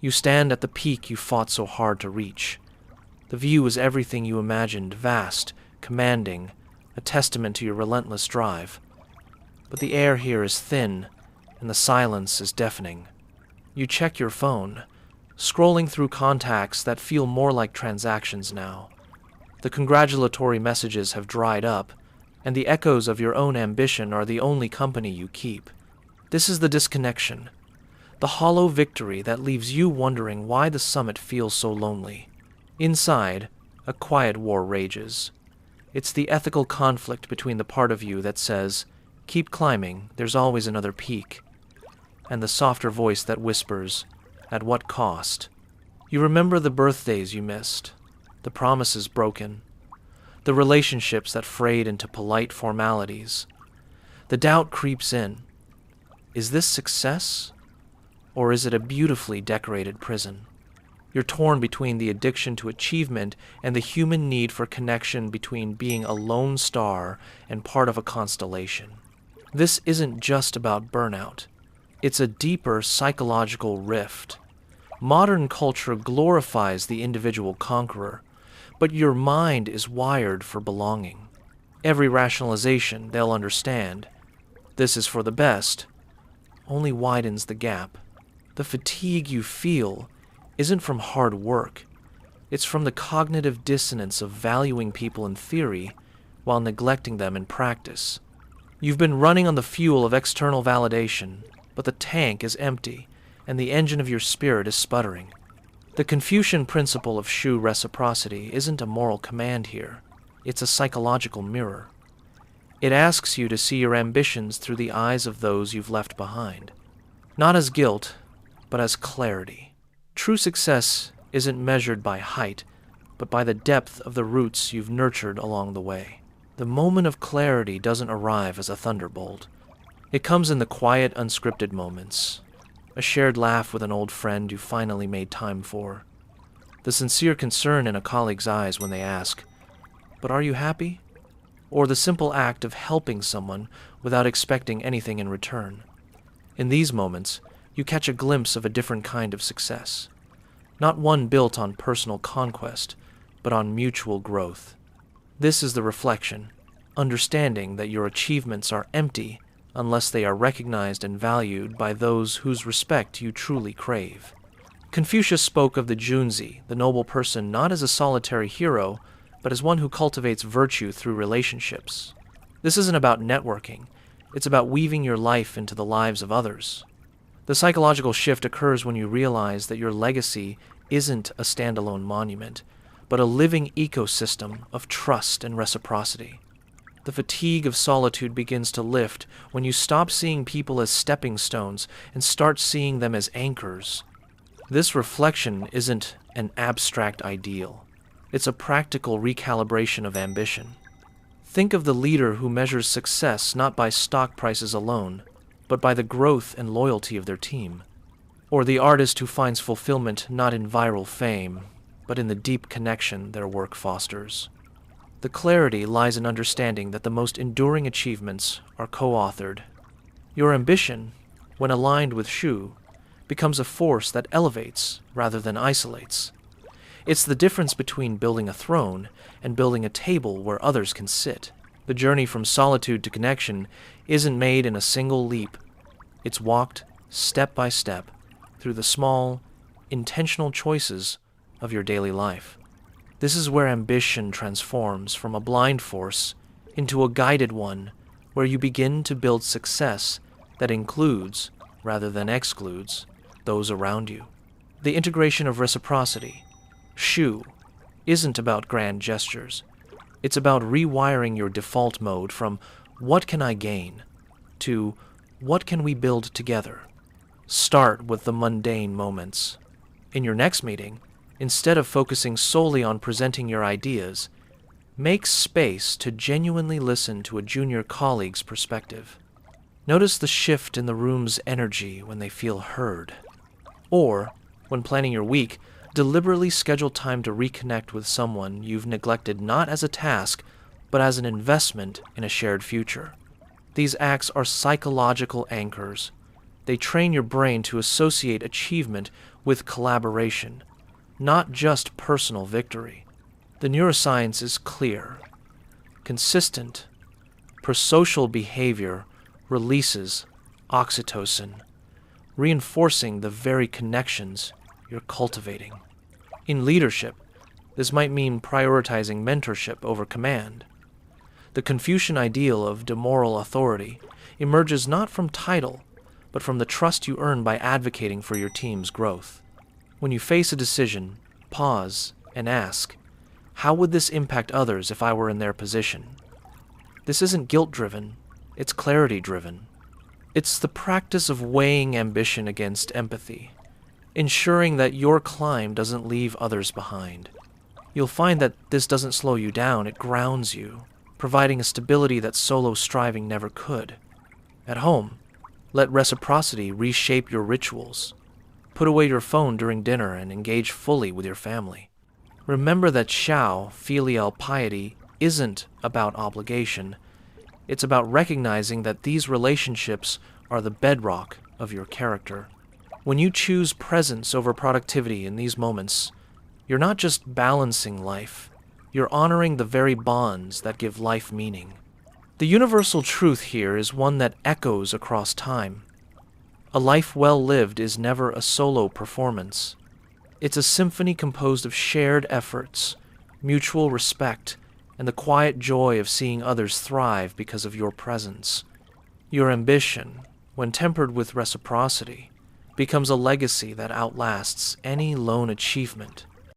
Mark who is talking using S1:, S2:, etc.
S1: You stand at the peak you fought so hard to reach. The view is everything you imagined, vast, commanding, a testament to your relentless drive. But the air here is thin, and the silence is deafening. You check your phone, scrolling through contacts that feel more like transactions now. The congratulatory messages have dried up, and the echoes of your own ambition are the only company you keep. This is the disconnection, the hollow victory that leaves you wondering why the summit feels so lonely. Inside, a quiet war rages. It's the ethical conflict between the part of you that says, "Keep climbing, there's always another peak," and the softer voice that whispers, "At what cost?" You remember the birthdays you missed, the promises broken, the relationships that frayed into polite formalities. The doubt creeps in. Is this success, or is it a beautifully decorated prison? You're torn between the addiction to achievement and the human need for connection, between being a lone star and part of a constellation. This isn't just about burnout. It's a deeper psychological rift. Modern culture glorifies the individual conqueror, but your mind is wired for belonging. Every rationalization they'll understand, "This is for the best," only widens the gap. The fatigue you feel isn't from hard work. It's from the cognitive dissonance of valuing people in theory while neglecting them in practice. You've been running on the fuel of external validation, but the tank is empty, and the engine of your spirit is sputtering. The Confucian principle of shu reciprocity isn't a moral command here. It's a psychological mirror. It asks you to see your ambitions through the eyes of those you've left behind. Not as guilt, but as clarity. True success isn't measured by height, but by the depth of the roots you've nurtured along the way. The moment of clarity doesn't arrive as a thunderbolt. It comes in the quiet, unscripted moments. A shared laugh with an old friend you finally made time for. The sincere concern in a colleague's eyes when they ask, "But are you happy?" Or the simple act of helping someone without expecting anything in return. In these moments, you catch a glimpse of a different kind of success. Not one built on personal conquest, but on mutual growth. This is the reflection, understanding that your achievements are empty unless they are recognized and valued by those whose respect you truly crave. Confucius spoke of the Junzi, the noble person, not as a solitary hero, but as one who cultivates virtue through relationships. This isn't about networking. It's about weaving your life into the lives of others. The psychological shift occurs when you realize that your legacy isn't a standalone monument, but a living ecosystem of trust and reciprocity. The fatigue of solitude begins to lift when you stop seeing people as stepping stones and start seeing them as anchors. This reflection isn't an abstract ideal. It's a practical recalibration of ambition. Think of the leader who measures success not by stock prices alone, but by the growth and loyalty of their team. Or the artist who finds fulfillment not in viral fame, but in the deep connection their work fosters. The clarity lies in understanding that the most enduring achievements are co-authored. Your ambition, when aligned with shu, becomes a force that elevates rather than isolates. It's the difference between building a throne and building a table where others can sit. The journey from solitude to connection isn't made in a single leap. It's walked step by step through the small, intentional choices of your daily life. This is where ambition transforms from a blind force into a guided one, where you begin to build success that includes, rather than excludes, those around you. The integration of reciprocity, shu, isn't about grand gestures. It's about rewiring your default mode from "what can I gain?" to "what can we build together?" Start with the mundane moments. In your next meeting, instead of focusing solely on presenting your ideas, make space to genuinely listen to a junior colleague's perspective. Notice the shift in the room's energy when they feel heard. Or, when planning your week, deliberately schedule time to reconnect with someone you've neglected not as a task, but as an investment in a shared future. These acts are psychological anchors. They train your brain to associate achievement with collaboration, not just personal victory. The neuroscience is clear. Consistent, prosocial behavior releases oxytocin, reinforcing the very connections you're cultivating. In leadership, this might mean prioritizing mentorship over command. The Confucian ideal of demoral authority emerges not from title, but from the trust you earn by advocating for your team's growth. When you face a decision, pause and ask, how would this impact others if I were in their position? This isn't guilt-driven, it's clarity-driven. It's the practice of weighing ambition against empathy, ensuring that your climb doesn't leave others behind. You'll find that this doesn't slow you down, it grounds you, providing a stability that solo striving never could. At home, let reciprocity reshape your rituals. Put away your phone during dinner and engage fully with your family. Remember that Xiao, filial piety, isn't about obligation. It's about recognizing that these relationships are the bedrock of your character. When you choose presence over productivity in these moments, you're not just balancing life, you're honoring the very bonds that give life meaning. The universal truth here is one that echoes across time. A life well lived is never a solo performance. It's a symphony composed of shared efforts, mutual respect, and the quiet joy of seeing others thrive because of your presence. Your ambition, when tempered with reciprocity, becomes a legacy that outlasts any lone achievement.